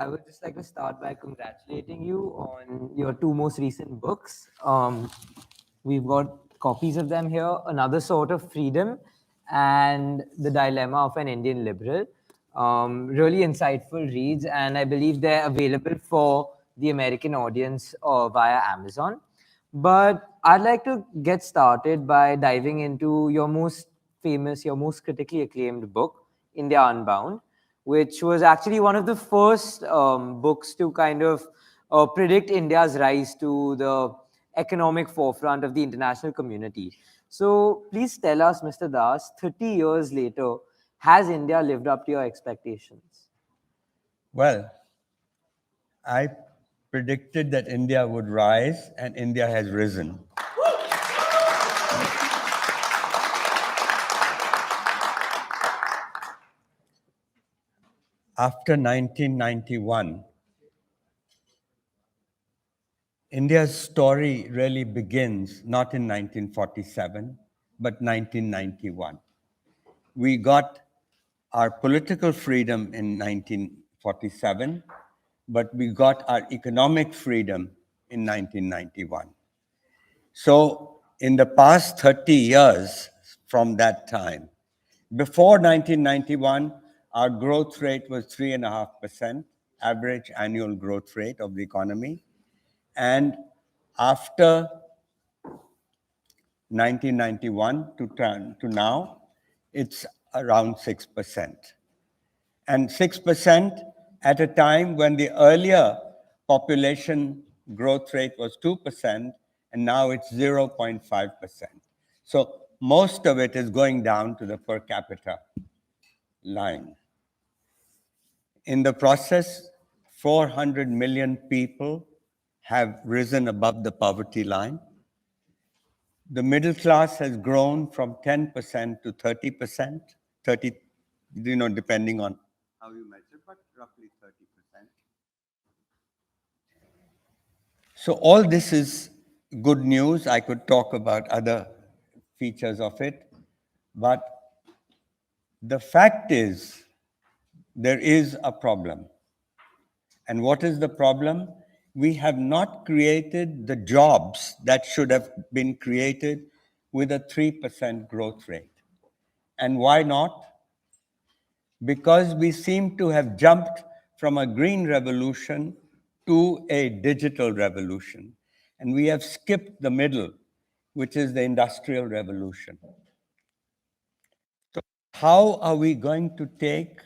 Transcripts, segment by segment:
I would just like to start by congratulating you on your two most recent books. We've got copies of them here, Another Sort of Freedom and The Dilemma of an Indian Liberal. Really insightful reads, and I believe they're available for the American audience via Amazon. But I'd like to get started by diving into your most famous, your most critically acclaimed book, India Unbound, which was actually one of the first books to kind of predict India's rise to the economic forefront of the international community. So please tell us, Mr. Das, 30 years later, has India lived up to your expectations? Well, I predicted that India would rise, and India has risen. After 1991, India's story really begins not in 1947, but 1991. We got our political freedom in 1947, but we got our economic freedom in 1991. So in the past 30 years from that time, before 1991, our growth rate was 3.5%, average annual growth rate of the economy. And after 1991 to now, it's around 6%. And 6% at a time when the earlier population growth rate was 2%, and now it's 0.5%. So most of it is going down to the per capita line. In the process, 400 million people have risen above the poverty line. The middle class has grown from 10% to 30%, 30, depending on how you measure, but roughly 30%. So all this is good news. I could talk about other features of it, but the fact is there is a problem. And what is the problem? We have not created the jobs that should have been created with a 3% growth rate. And why not? Because we seem to have jumped from a green revolution to a digital revolution. And we have skipped the middle, which is the industrial revolution. So how are we going to take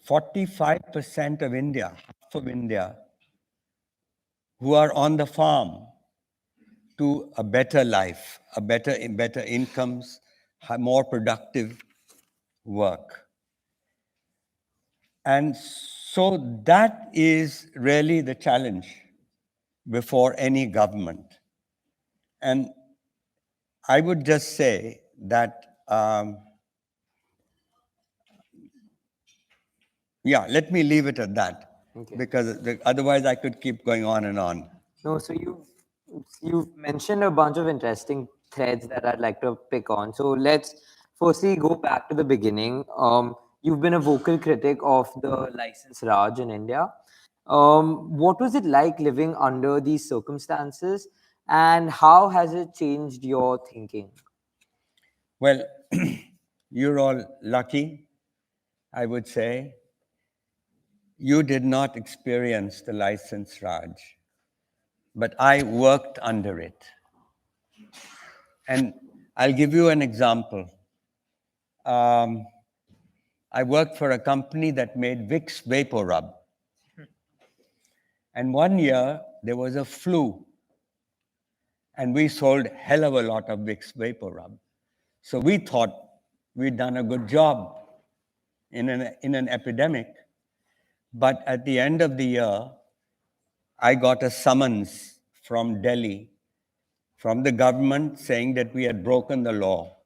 45% of India, half of India, who are on the farm to a better life, better incomes, more productive work? And so that is really the challenge before any government. And I would just say that, let me leave it at that, because otherwise I could keep going on and on. No, so you've mentioned a bunch of interesting threads that I'd like to pick on. So let's firstly go back to the beginning. You've been a vocal critic of the license Raj in India. What was it like living under these circumstances, and how has it changed your thinking? Well, you're all lucky, I would say. You did not experience the license Raj, but I worked under it. And I'll give you an example. I worked for a company that made Vicks Vapor Rub. And one year, there was a flu. And we sold a hell of a lot of Vicks Vapor Rub. So we thought we'd done a good job in an epidemic. But at the end of the year, I got a summons from Delhi, from the government, saying that we had broken the law.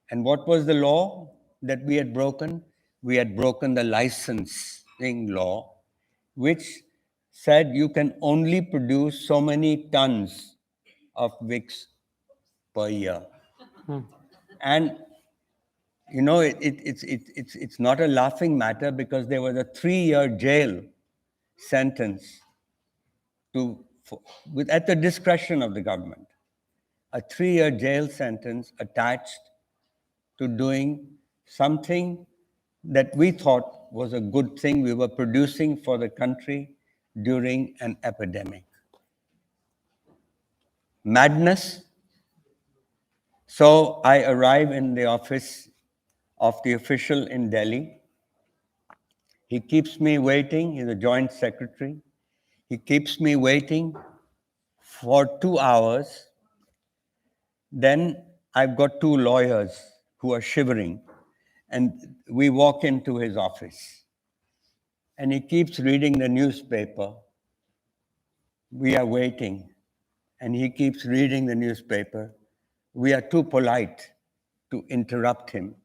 And what was the law that we had broken? We had broken the licensing law, which said you can only produce so many tons of Vicks per year. And it's not a laughing matter because there was a 3-year jail sentence at the discretion of the government. A 3-year jail sentence attached to doing something that we thought was a good thing we were producing for the country during an epidemic. Madness. So I arrive in the office of the official in Delhi. He keeps me waiting. He's a joint secretary. He keeps me waiting for 2 hours. Then I've got 2 lawyers who are shivering, and we walk into his office. And he keeps reading the newspaper. We are waiting, and he keeps reading the newspaper. We are too polite to interrupt him.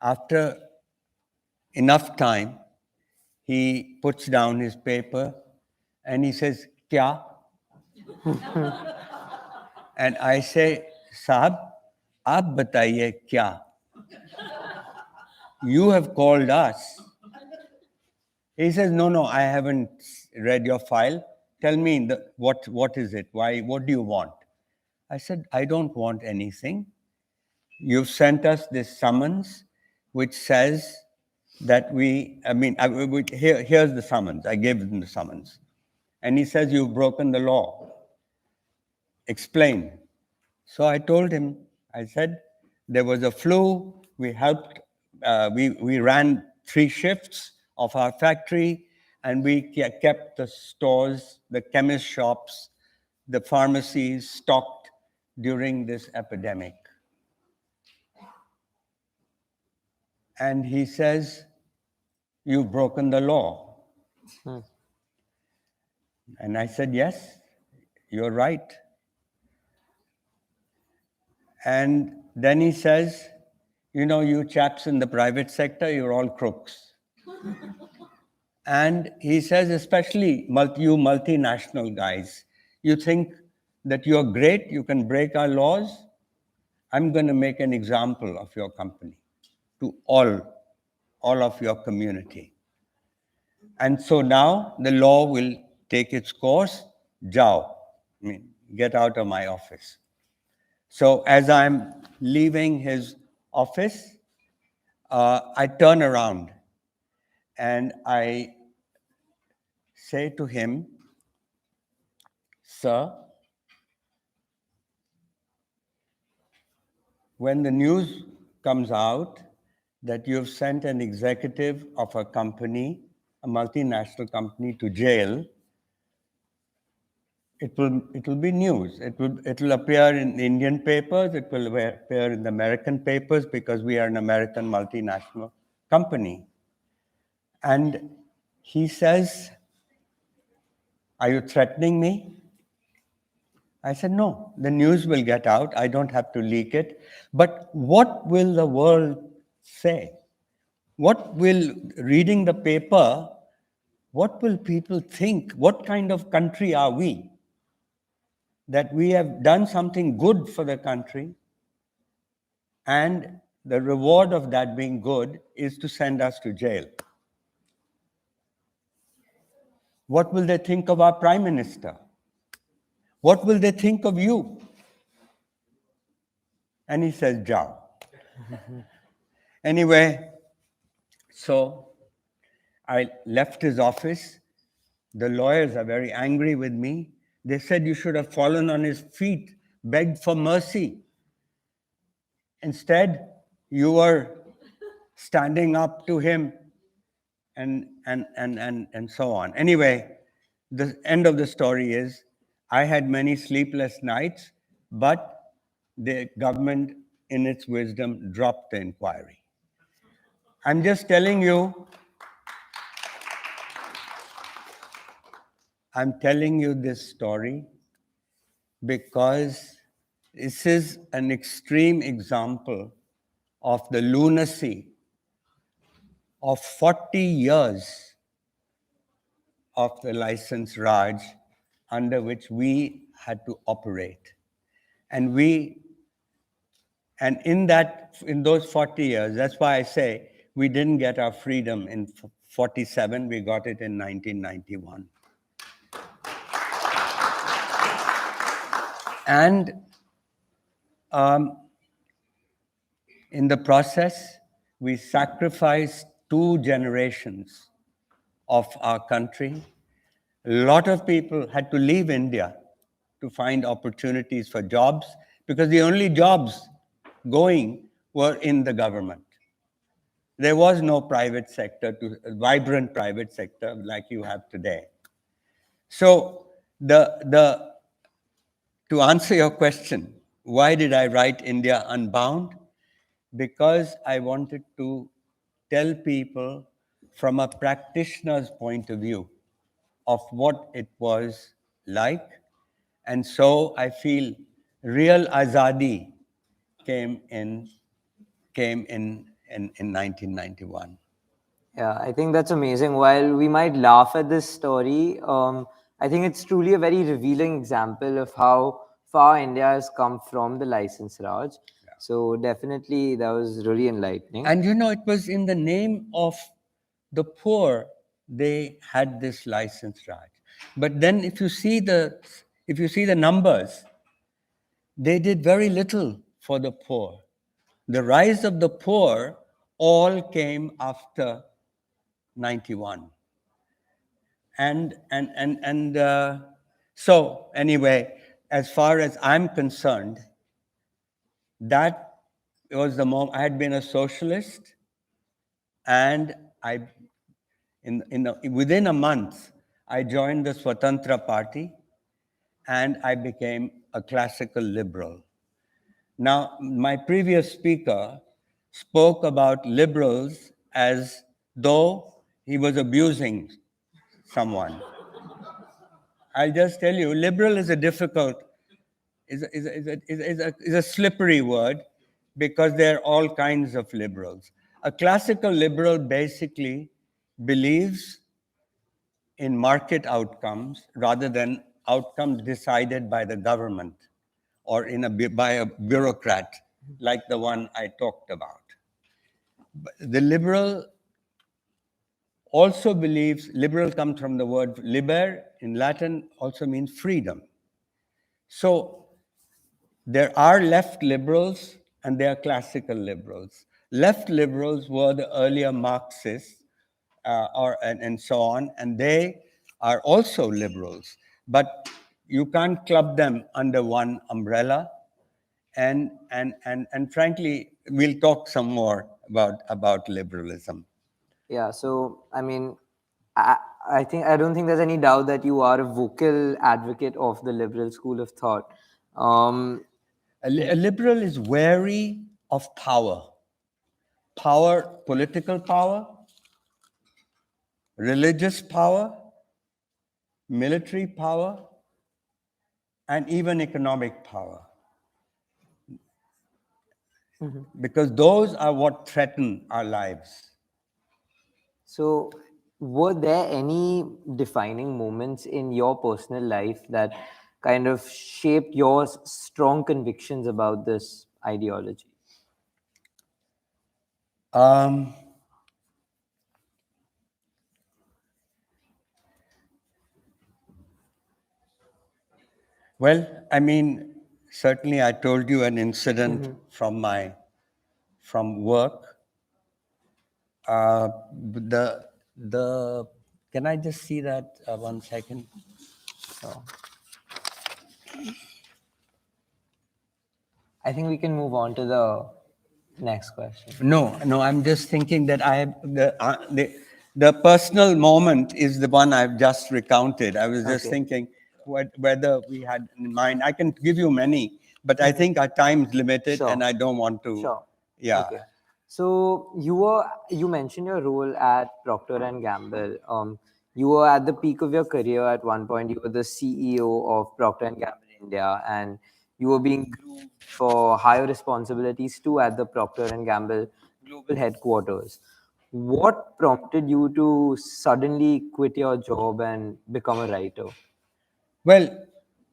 After enough time, he puts down his paper and he says, "Kya?" And I say, "Sahab, aap bataiye kya? You have called us." He says, "No, I haven't read your file. Tell me what is it? Why? What do you want?" I said, "I don't want anything. You've sent us this summons, which says that here's the summons. I gave him the summons. And he says, you've broken the law. Explain." So I told him, I said, there was a flu. We helped, we ran 3 shifts of our factory, and we kept the stores, the chemist shops, the pharmacies stocked during this epidemic. And he says, "You've broken the law." And I said, "Yes, you're right." And then he says, "You chaps in the private sector, you're all crooks." And he says, especially you multinational guys, you think that you're great, you can break our laws. I'm going to make an example of your company to all of your community. And so now the law will take its course. Jao. Get out of my office. So as I'm leaving his office, I turn around and I say to him, "Sir, when the news comes out that you've sent an executive of a company, a multinational company, to jail, it will be news. It will appear in the Indian papers. It will appear in the American papers because we are an American multinational company." And he says, "Are you threatening me?" I said, "No, the news will get out. I don't have to leak it. But what will the world say? What will, reading the paper, what will people think? What kind of country are we? That we have done something good for the country, and the reward of that being good is to send us to jail. What will they think of our Prime Minister? What will they think of you?" And he says, "Jao." Anyway, so I left his office. The lawyers are very angry with me. They said, "You should have fallen on his feet, begged for mercy. Instead, you were standing up to him," and so on. Anyway, the end of the story is, I had many sleepless nights, but the government, in its wisdom, dropped the inquiry. I'm just telling you, this story because this is an extreme example of the lunacy of 40 years of the license Raj under which we had to operate. And we And in those 40 years, that's why I say we didn't get our freedom in 47, we got it in 1991. And in the process, we sacrificed 2 generations of our country. A lot of people had to leave India to find opportunities for jobs because the only jobs going were in the government. There was no private sector, vibrant private sector like you have today. So to answer your question, why did I write India Unbound? Because I wanted to tell people from a practitioner's point of view of what it was like. And so I feel real azadi came in in 1991. Yeah, I think that's amazing. While we might laugh at this story, I think it's truly a very revealing example of how far India has come from the license Raj. So definitely that was really enlightening. And it was in the name of the poor they had this license Raj. But then if you see the numbers, they did very little for the poor. The rise of the poor all came after 91. So anyway, as far as I'm concerned, that was the moment. I had been a socialist, and within a month, I joined the Swatantra Party, and I became a classical liberal. Now, my previous speaker spoke about liberals as though he was abusing someone. I'll just tell you, liberal is a slippery word because there are all kinds of liberals. A classical liberal basically believes in market outcomes rather than outcomes decided by the government or by a bureaucrat like the one I talked about. The liberal also believes, liberal comes from the word liber in Latin, also means freedom. So there are left liberals and there are classical liberals. Left liberals were the earlier Marxists and so on, and they are also liberals. But you can't club them under one umbrella. And frankly, we'll talk some more about liberalism. Yeah, so I mean, I don't think there's any doubt that you are a vocal advocate of the liberal school of thought. A liberal is wary of power, political power, religious power, military power, and even economic power. Because those are what threaten our lives. So, were there any defining moments in your personal life that kind of shaped your strong convictions about this ideology? Well, I mean, certainly I told you an incident from work. Can I just see that 1 second? So, I think we can move on to the next question. No, I'm just thinking that the personal moment is the one I've just recounted. I was just thinking whether we had in mind. I can give you many, but I think our time's limited, and I don't want to. Sure. Yeah. Okay. So you mentioned your role at Procter and Gamble. You were at the peak of your career at one point. You were the CEO of Procter and Gamble India, and you were being groomed for higher responsibilities too at the Procter and Gamble global headquarters. What prompted you to suddenly quit your job and become a writer? Well,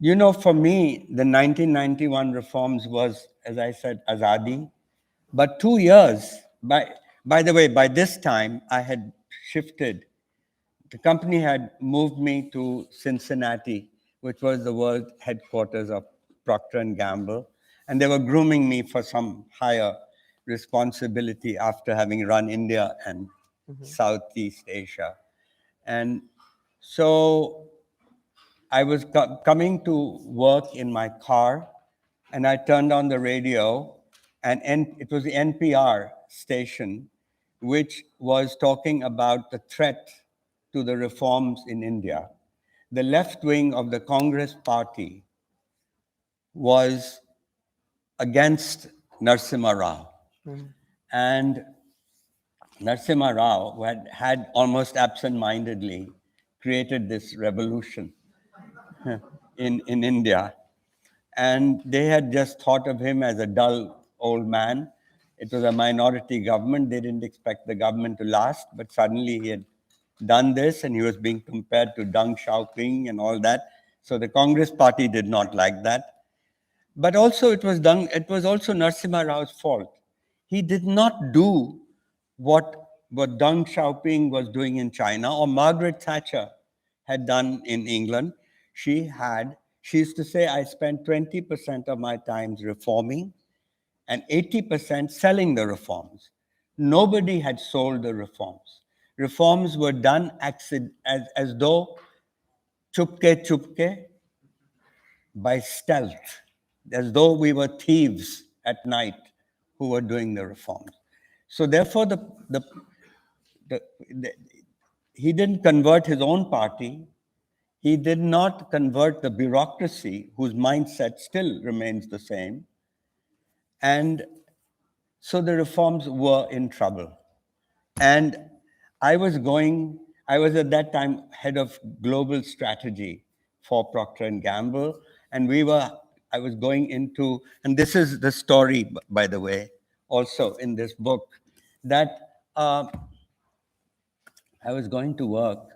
You know, for me, the 1991 reforms was, as I said, Azadi. But 2 years, by the way, by this time, I had shifted. The company had moved me to Cincinnati, which was the world headquarters of Procter and Gamble, and they were grooming me for some higher responsibility after having run India and Southeast Asia. And so I was coming to work in my car, and I turned on the radio, and it was the NPR station, which was talking about the threat to the reforms in India. The left wing of the Congress party was against Narasimha Rao. And Narasimha Rao, who had almost absent-mindedly created this revolution in India, and they had just thought of him as a dull old man. It was a minority government. They didn't expect the government to last, but suddenly he had done this, and he was being compared to Deng Xiaoping and all that. So the Congress party did not like that. But also it was also Narasimha Rao's fault. He did not do what, what Deng Xiaoping was doing in China or Margaret Thatcher had done in England. She used to say, I spent 20% of my time reforming and 80% selling the reforms. Nobody had sold the reforms. Reforms were done as though chupke chupke, by stealth, as though we were thieves at night who were doing the reforms. So therefore, the, he didn't convert his own party. He did not convert the bureaucracy, whose mindset still remains the same. And so the reforms were in trouble. And I was at that time head of global strategy for Procter and Gamble. And I was going into, and this is the story, by the way, also in this book, that I was going to work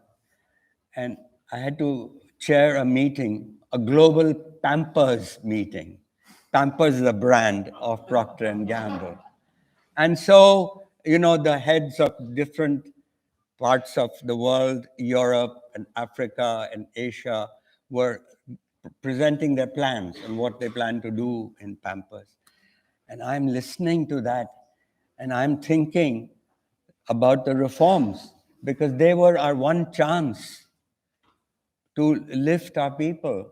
and I had to chair a meeting, a global Pampers meeting. Pampers is a brand of Procter and Gamble. And so, the heads of different parts of the world, Europe and Africa and Asia, were presenting their plans and what they plan to do in Pampers. And I'm listening to that and I'm thinking about the reforms because they were our one chance to lift our people.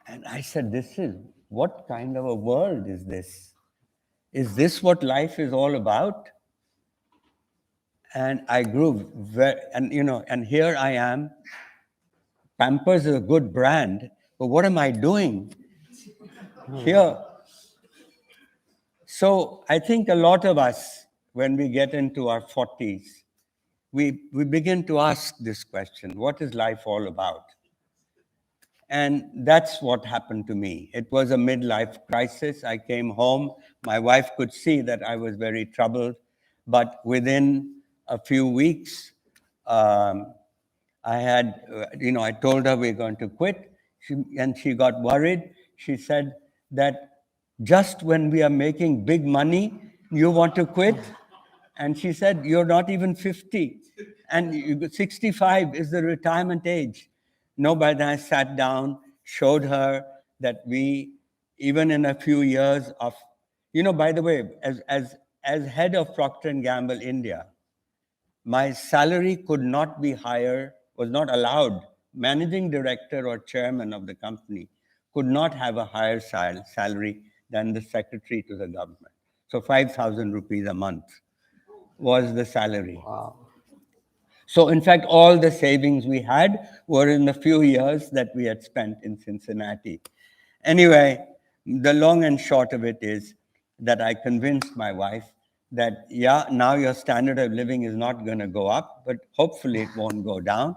And I said, what kind of a world is this? Is this what life is all about? And I grew and here I am. Pampers is a good brand, but what am I doing here? So I think a lot of us, when we get into our 40s, we begin to ask this question, what is life all about? And that's what happened to me. It was a midlife crisis. I came home. My wife could see that I was very troubled. But within a few weeks, I told her we're going to quit. And she got worried. She said that just when we are making big money, you want to quit? And she said, you're not even 50. And 65 is the retirement age. No, but I sat down, showed her that even in a few years of, by the way, as head of Procter and Gamble India, my salary could not be higher, was not allowed. Managing director or chairman of the company could not have a higher salary than the secretary to the government. So 5,000 rupees a month was the salary. Wow. So in fact, all the savings we had were in the few years that we had spent in Cincinnati. Anyway, the long and short of it is that I convinced my wife that, now your standard of living is not going to go up, but hopefully it won't go down.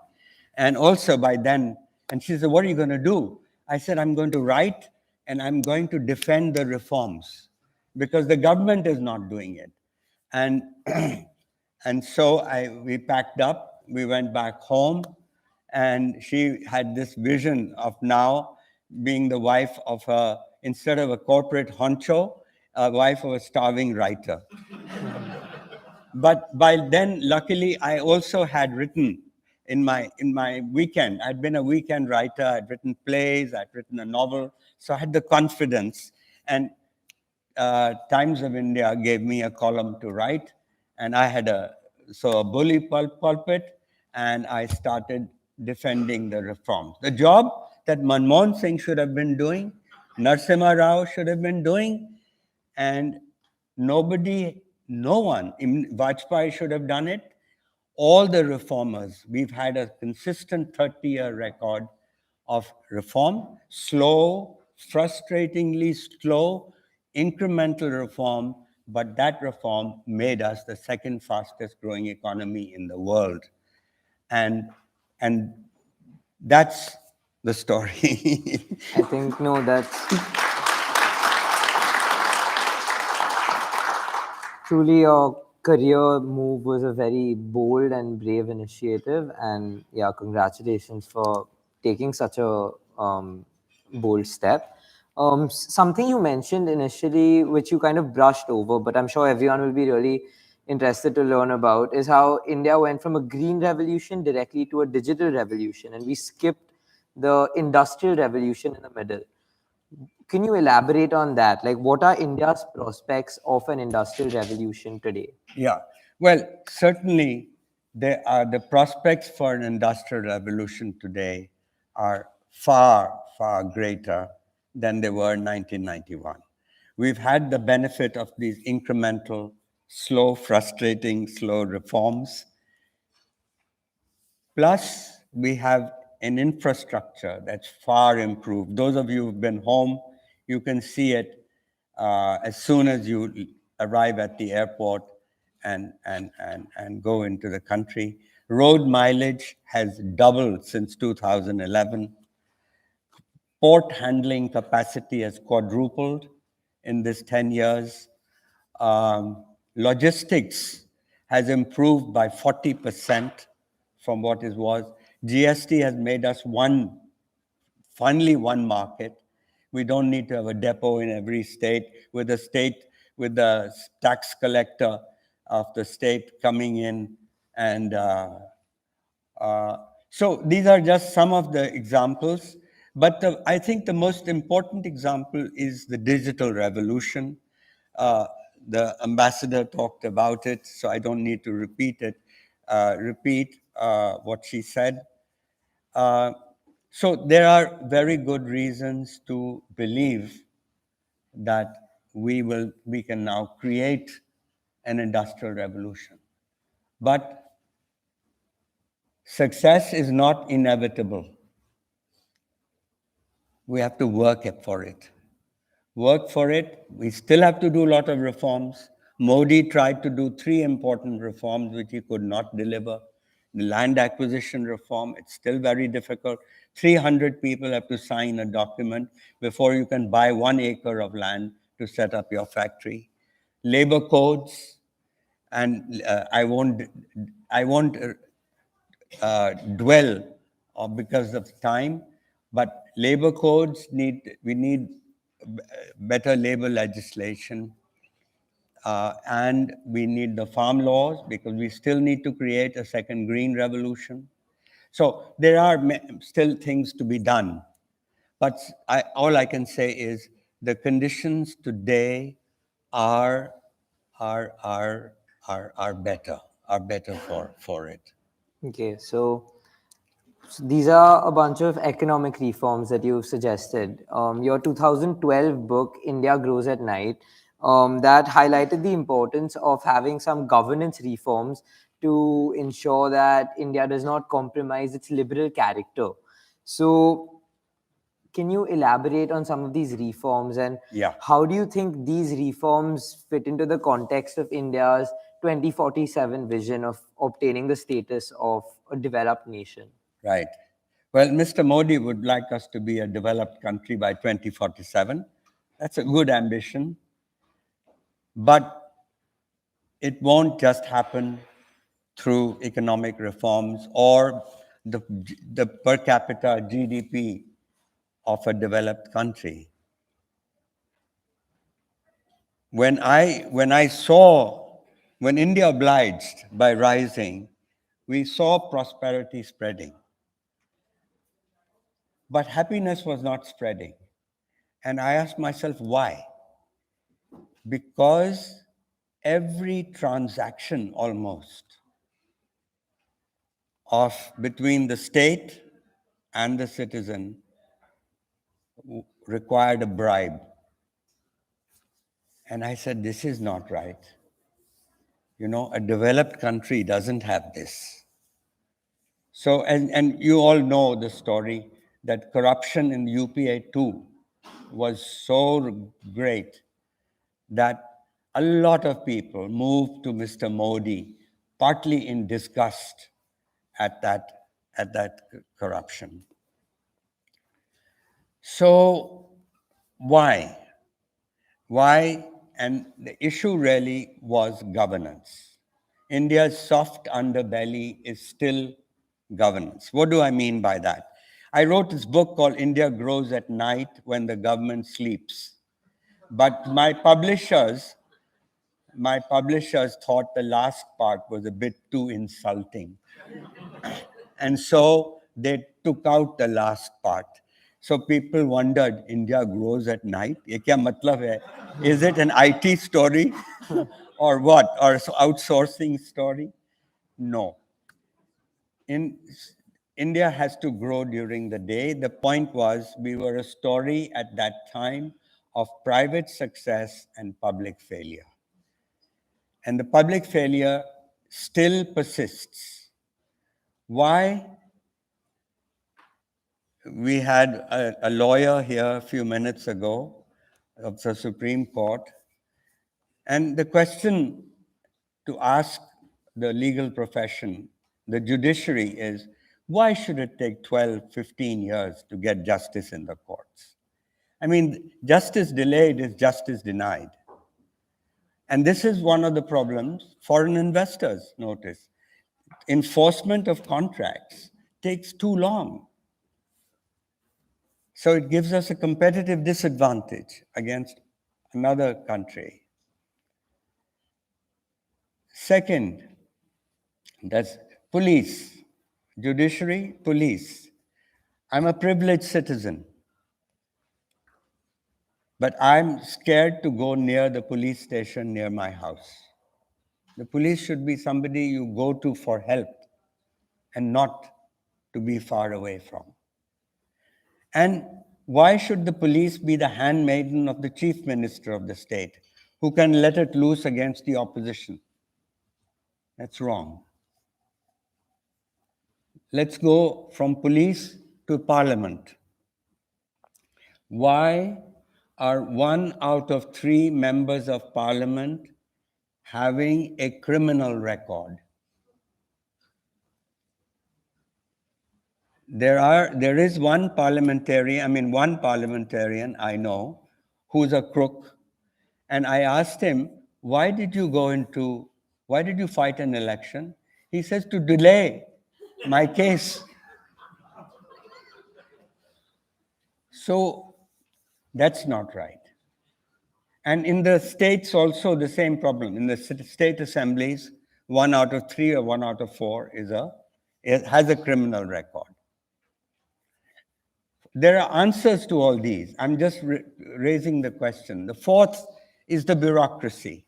And also by then, and she said, what are you going to do? I said, I'm going to write and I'm going to defend the reforms because the government is not doing it. And and so we packed up, we went back home, And she had this vision of now being the wife of a, instead of a corporate honcho, a wife of a starving writer. But by then, luckily, I also had written in my weekend. I'd been a weekend writer. I'd written plays. I'd written a novel. So I had the confidence. And Times of India gave me a column to write, and I had a bully pulpit, and I started defending the reforms. The job that Manmohan Singh should have been doing, Narasimha Rao should have been doing, and nobody, no one, Vajpayee should have done it. All the reformers, we've had a consistent 30-year record of reform, slow, frustratingly slow, incremental reform, but that reform made us the second fastest growing economy in the world. And, and that's the story. I think, no, that's truly your career move was a very bold and brave initiative. And yeah, congratulations for taking such a bold step. Something you mentioned initially, which you kind of brushed over, but I'm sure everyone will be really interested to learn about, is how India went from a green revolution directly to a digital revolution, and we skipped the industrial revolution in the middle. Can you elaborate on that? Like, what are India's prospects of an industrial revolution today? Yeah, well, certainly there are the prospects for an industrial revolution today are far, far greater than they were in 1991. We've had the benefit of these incremental, slow, frustrating, slow reforms. Plus, we have an infrastructure that's far improved. Those of you who've been home, you can see it as soon as you arrive at the airport and go into the country. Road mileage has doubled since 2011. Port handling capacity has quadrupled in this 10 years. Logistics has improved by 40% from what it was. GST has made us finally one market. We don't need to have a depot in every state, with the tax collector of the state coming in. And so these are just some of the examples. But I think the most important example is the digital revolution. The ambassador talked about it, so I don't need to repeat what she said. So there are very good reasons to believe that we can now create an industrial revolution. But success is not inevitable. We have to work for it. Work for it. We still have to do a lot of reforms. Modi tried to do 3 important reforms which he could not deliver. The land acquisition reform, it's still very difficult. 300 people have to sign a document before you can buy 1 acre of land to set up your factory. Labor codes, and I won't dwell because of time, but labor codes we need better labor legislation, and we need the farm laws because we still need to create a second green revolution. So there are still things to be done, but all I can say is the conditions today are better for it. Okay, so these are a bunch of economic reforms that you've suggested. Your 2012 book, India Grows at Night, that highlighted the importance of having some governance reforms to ensure that India does not compromise its liberal character. So, can you elaborate on some of these reforms, and how do you think these reforms fit into the context of India's 2047 vision of obtaining the status of a developed nation? Right. Well, Mr. Modi would like us to be a developed country by 2047. That's a good ambition. But it won't just happen through economic reforms or the, the per capita GDP of a developed country. When India obliged by rising, we saw prosperity spreading. But happiness was not spreading. And I asked myself, why? Because every transaction almost of between the state and the citizen required a bribe. And I said, this is not right. You know, a developed country doesn't have this. So, and you all know the story that corruption in UPA too was so great that a lot of people moved to Mr. Modi, partly in disgust at that corruption. So why? Why? And the issue really was governance. India's soft underbelly is still governance. What do I mean by that? I wrote this book called India Grows at Night When the Government Sleeps. But my publishers thought the last part was a bit too insulting. And so they took out the last part. So people wondered, India grows at night? Ye kya matlab hai? Is it an IT story or what? Or outsourcing story? No. India has to grow during the day. The point was we were a story at that time of private success and public failure. And the public failure still persists. Why? We had a lawyer here a few minutes ago of the Supreme Court. And the question to ask the legal profession, the judiciary, is why should it take 12, 15 years to get justice in the courts? I mean, justice delayed is justice denied. And this is one of the problems foreign investors notice. Enforcement of contracts takes too long. So it gives us a competitive disadvantage against another country. Second, that's police, judiciary, police. I'm a privileged citizen, but I'm scared to go near the police station near my house. The police should be somebody you go to for help and not to be far away from. And why should the police be the handmaiden of the chief minister of the state who can let it loose against the opposition? That's wrong. Let's go from police to parliament. Why are 1 out of 3 members of parliament having a criminal record? There is one parliamentarian I know who's a crook. And I asked him, why did you fight an election? He says, to delay my case. So that's not right. And in the states also the same problem. In the state assemblies, 1 out of 3 or 1 out of 4 has a criminal record. There are answers to all these. I'm just raising the question. The fourth is the bureaucracy.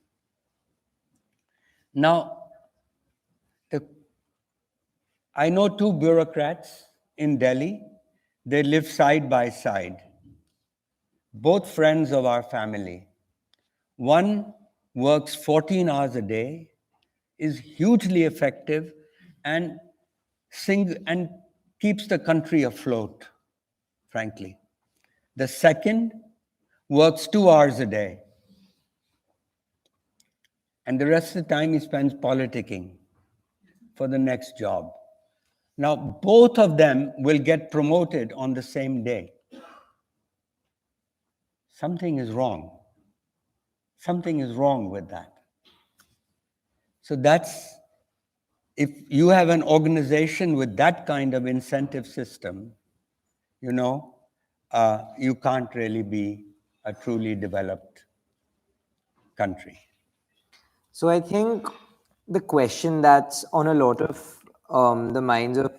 Now, I know 2 bureaucrats in Delhi. They live side by side, both friends of our family. One works 14 hours a day, is hugely effective, and keeps the country afloat, frankly. The second works 2 hours a day, and the rest of the time he spends politicking for the next job. Now, both of them will get promoted on the same day. Something is wrong. Something is wrong with that. So that's if you have an organization with that kind of incentive system, you know, you can't really be a truly developed country. So I think the question that's on a lot of the minds of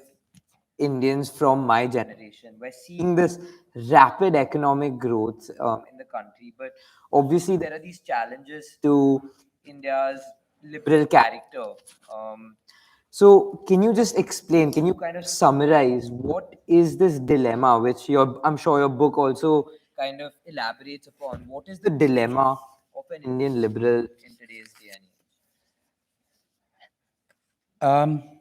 Indians from my generation, we're seeing this rapid economic growth in the country, but obviously there are these challenges to India's liberal character. Um, so can you just explain, can you kind of summarize what is this dilemma, which I'm sure your book also kind of elaborates upon. What is the dilemma of an Indian liberal in today's day and age?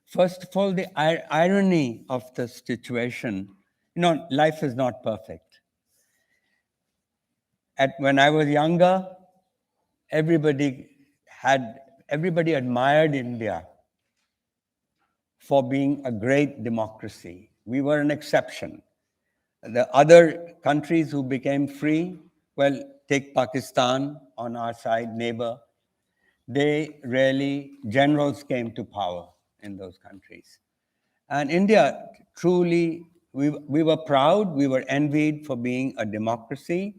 First of all, the irony of the situation, you know, life is not perfect. When I was younger, everybody everybody admired India for being a great democracy. We were an exception. The other countries who became free, well, take Pakistan on our side, neighbor, they really, generals came to power in those countries. And India, truly, we were proud, we were envied for being a democracy,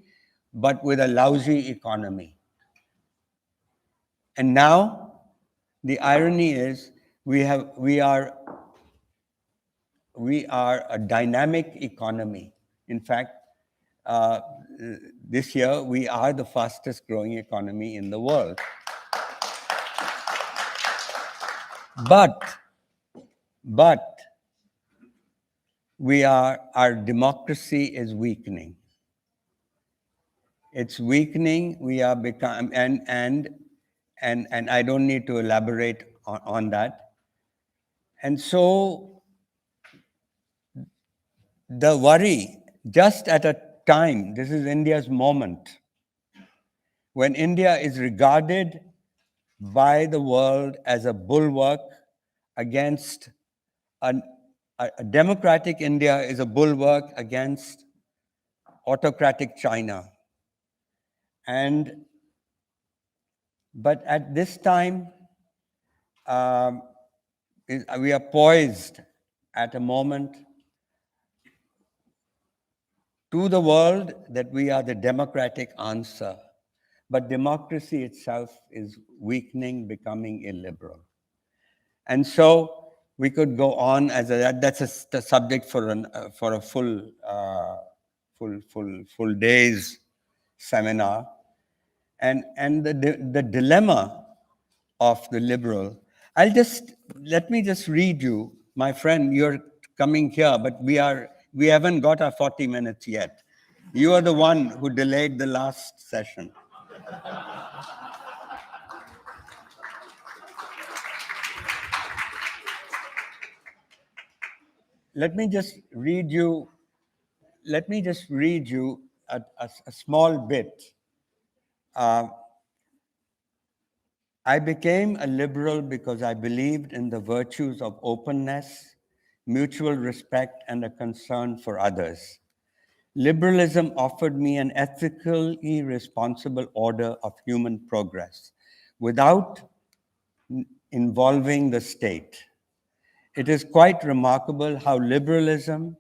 but with a lousy economy. And now, the irony is, we are a dynamic economy. In fact, uh, this year, we are the fastest growing economy in the world. But our democracy is weakening. It's weakening. We are becoming, and I don't need to elaborate on that. And so the worry, just at a time, this is India's moment, when India is regarded by the world as a bulwark against a democratic India is a bulwark against autocratic China. But at this time, we are poised at a moment to the world that we are the democratic answer. But democracy itself is weakening, becoming illiberal. And so we could go on that's the subject for a full day's seminar. And the dilemma of the liberal. Let me just read you, my friend. You're coming here, but we haven't got our 40 minutes yet. You are the one who delayed the last session. Let me just read you a small bit. I became a liberal because I believed in the virtues of openness, mutual respect, and a concern for others. Liberalism offered me an ethically responsible order of human progress without involving the state. It is quite remarkable how liberalism,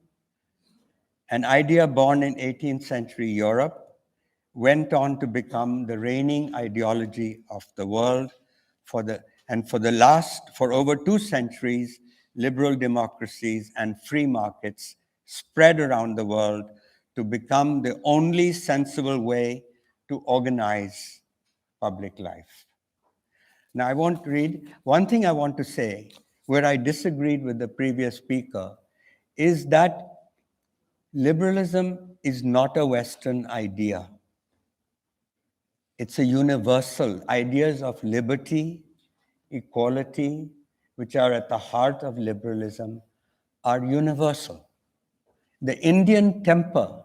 an idea born in 18th century Europe, went on to become the reigning ideology of the world for over 2 centuries, liberal democracies and free markets spread around the world to become the only sensible way to organize public life. Now, I want to read one thing I want to say where I disagreed with the previous speaker is that liberalism is not a Western idea. It's a universal. Ideas of liberty, equality, which are at the heart of liberalism, are universal. The Indian temper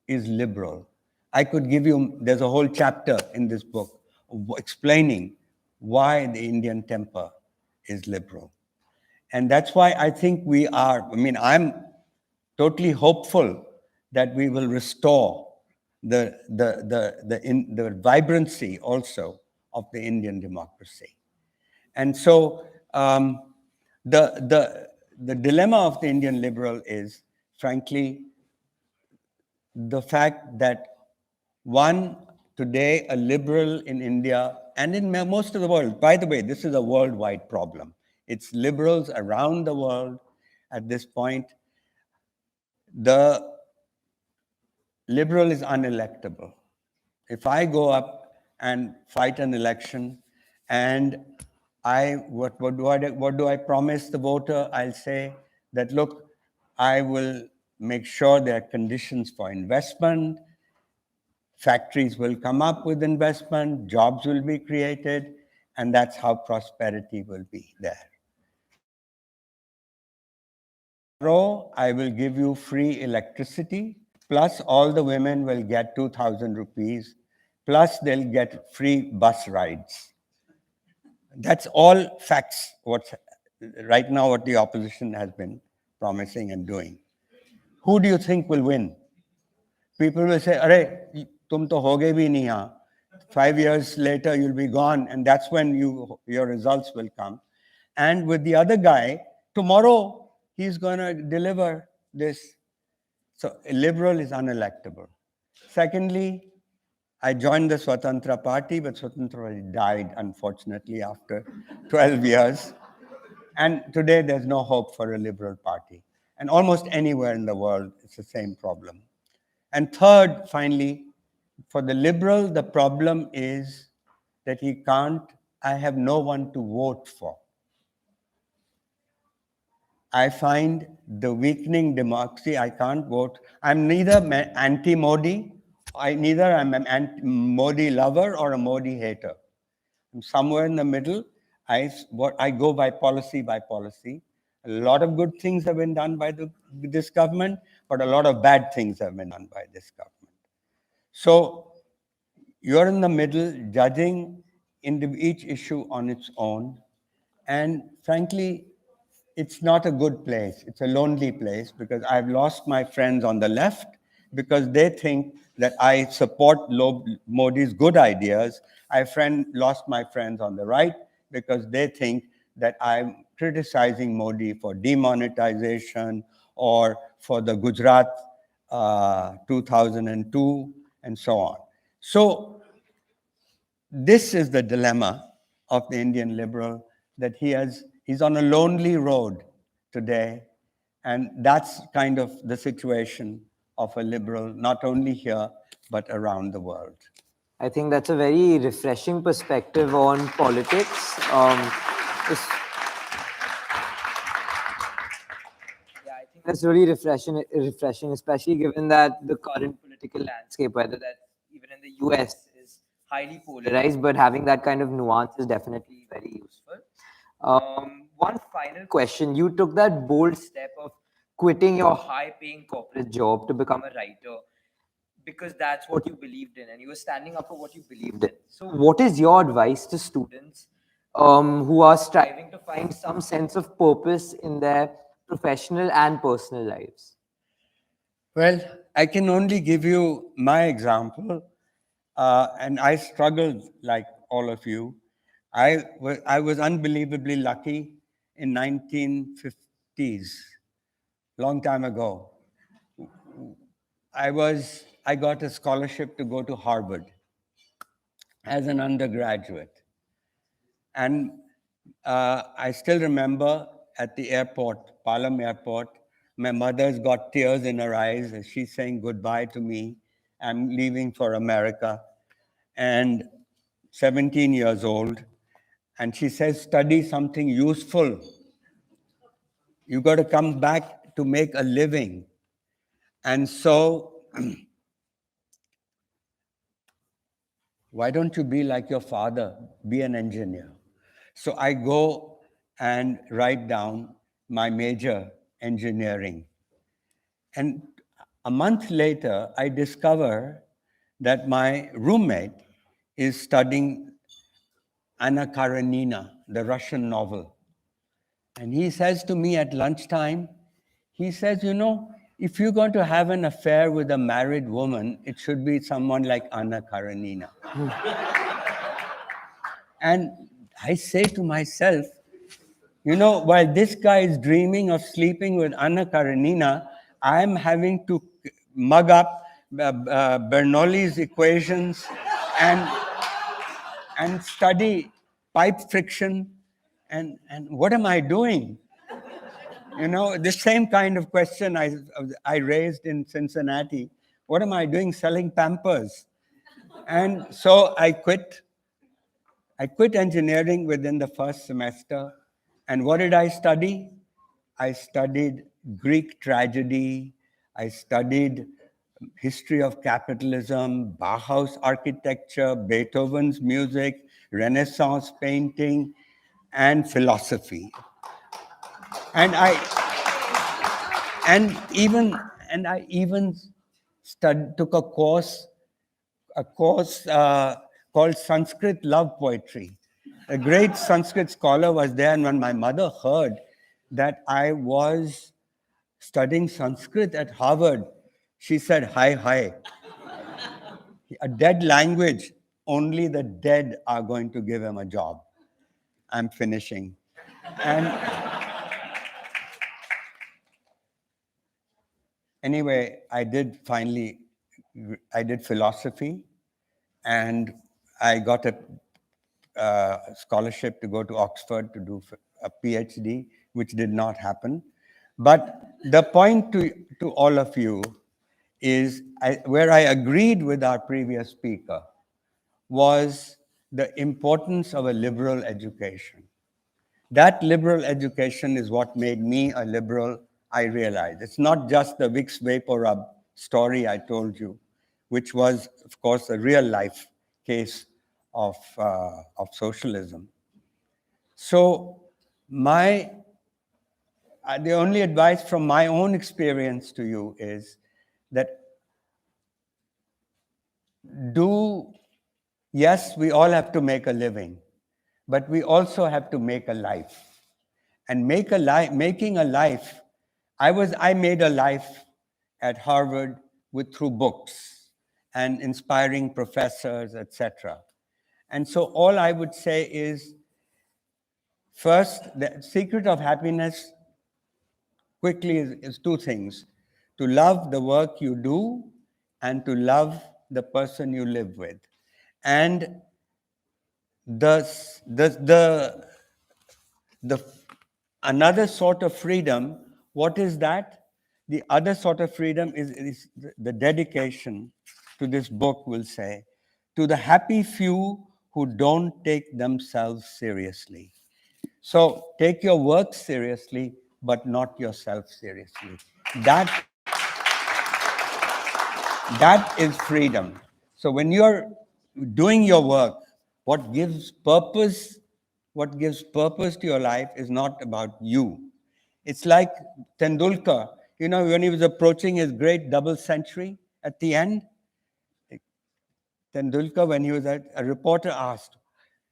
is liberal. I could give you, there's a whole chapter in this book explaining why the Indian temper is liberal. And that's why I think I'm totally hopeful that we will restore the vibrancy also of the Indian democracy. And so Um, the dilemma of the Indian liberal is, frankly, the fact that one, today, a liberal in India and in most of the world, by the way, this is a worldwide problem. It's liberals around the world at this point. The liberal is unelectable. If I go up and fight an election and what do I promise the voter? I'll say that, look, I will make sure there are conditions for investment, factories will come up with investment, jobs will be created, and that's how prosperity will be there. Tomorrow, I will give you free electricity, plus all the women will get 2,000 rupees, plus they'll get free bus rides. That's all facts, what's right now what the opposition has been promising and doing. Who do you think will win? People will say, "Arey, tum to hoge bhi nahi yahan." 5 years later, you'll be gone, and that's when your results will come. And with the other guy, tomorrow he's going to deliver this. So a liberal is unelectable. Secondly, I joined the Swatantra Party, but Swatantra died, unfortunately, after 12 years. And today, there's no hope for a liberal party. And almost anywhere in the world, it's the same problem. And third, finally, for the liberal, the problem is that I have no one to vote for. I find the weakening democracy, I can't vote. I'm neither anti-Modi, neither I'm an Modi lover or a Modi hater. I'm somewhere in the middle. I go by policy. A lot of good things have been done by this government, but a lot of bad things have been done by this government. So you're in the middle, judging each issue on its own. And frankly, it's not a good place. It's a lonely place because I've lost my friends on the left because they think that I support Modi's good ideas. I've lost my friends on the right because they think that I'm criticizing Modi for demonetization or for the Gujarat 2002 and so on. So this is the dilemma of the Indian liberal, that he's on a lonely road today. And that's kind of the situation of a liberal, not only here, but around the world. I think that's a very refreshing perspective on politics. I think that's really refreshing, especially given that the current political landscape, whether that's even in the US, is highly polarized, but having that kind of nuance is definitely very useful. One final question. You took that bold step of quitting your high-paying corporate job to become a writer because that's what you believed in and you were standing up for what you believed in. So what is your advice to students who are striving to find some sense of purpose in their professional and personal lives? Well, I can only give you my example. And I struggled like all of you. I was unbelievably lucky in 1950s, long time ago. I got a scholarship to go to Harvard as an undergraduate. And I still remember at the airport, Palam Airport, my mother's got tears in her eyes as she's saying goodbye to me. I'm leaving for America. And 17 years old. And she says, study something useful. You got to come back to make a living. And so, why don't you be like your father, be an engineer? So I go and write down my major, engineering. And a month later, I discover that my roommate is studying Anna Karenina, the Russian novel. And he says to me at lunchtime, he says, if you're going to have an affair with a married woman, it should be someone like Anna Karenina. And I say to myself, You know, while this guy is dreaming of sleeping with Anna Karenina, I'm having to mug up Bernoulli's equations and, and study pipe friction. And what am I doing? You know, the same kind of question I raised in Cincinnati. What am I doing selling Pampers? And so I quit. I quit engineering within the first semester. And what did I study? I studied Greek tragedy. I studied history of capitalism, Bauhaus architecture, Beethoven's music, Renaissance painting, and philosophy. And I even took a course called Sanskrit Love Poetry. A great Sanskrit scholar was there, and when my mother heard that I was studying Sanskrit at Harvard, she said, "Hi, hi, a dead language, only the dead are going to give him a job." I'm finishing. And anyway, I did philosophy, and I got a scholarship to go to Oxford to do a PhD, which did not happen. But the point to all of you is where I agreed with our previous speaker was the importance of a liberal education. That liberal education is what made me a liberal, I realized. It's not just the Vicks Vapor Rub story I told you, which was, of course, a real life case of socialism. So the only advice from my own experience to you is that yes, we all have to make a living, but we also have to make a life. And making a life, I made a life at Harvard through books and inspiring professors, etc. And so all I would say is, first, the secret of happiness quickly is two things: to love the work you do and to love the person you live with. And the another sort of freedom, what is that? The other sort of freedom is the dedication to this book, will say, to the happy few who don't take themselves seriously. So take your work seriously, but not yourself seriously. That is freedom. So when you're doing your work, what gives purpose, what gives purpose to your life is not about you. It's like Tendulkar, you know, when he was approaching his great double century at the end, Tendulkar, when he was a reporter asked,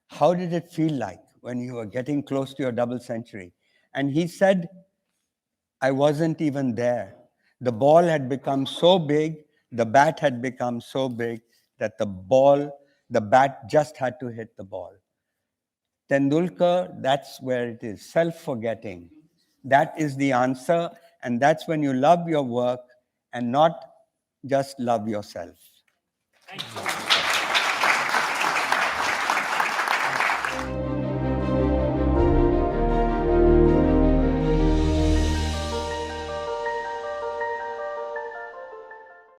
how did it feel like when you were getting close to your double century? And he said, I wasn't even there. The ball had become so big, the bat had become so big that the bat just had to hit the ball. Tendulkar, that's where it is, self-forgetting. That is the answer, and that's when you love your work and not just love yourself. Thank you.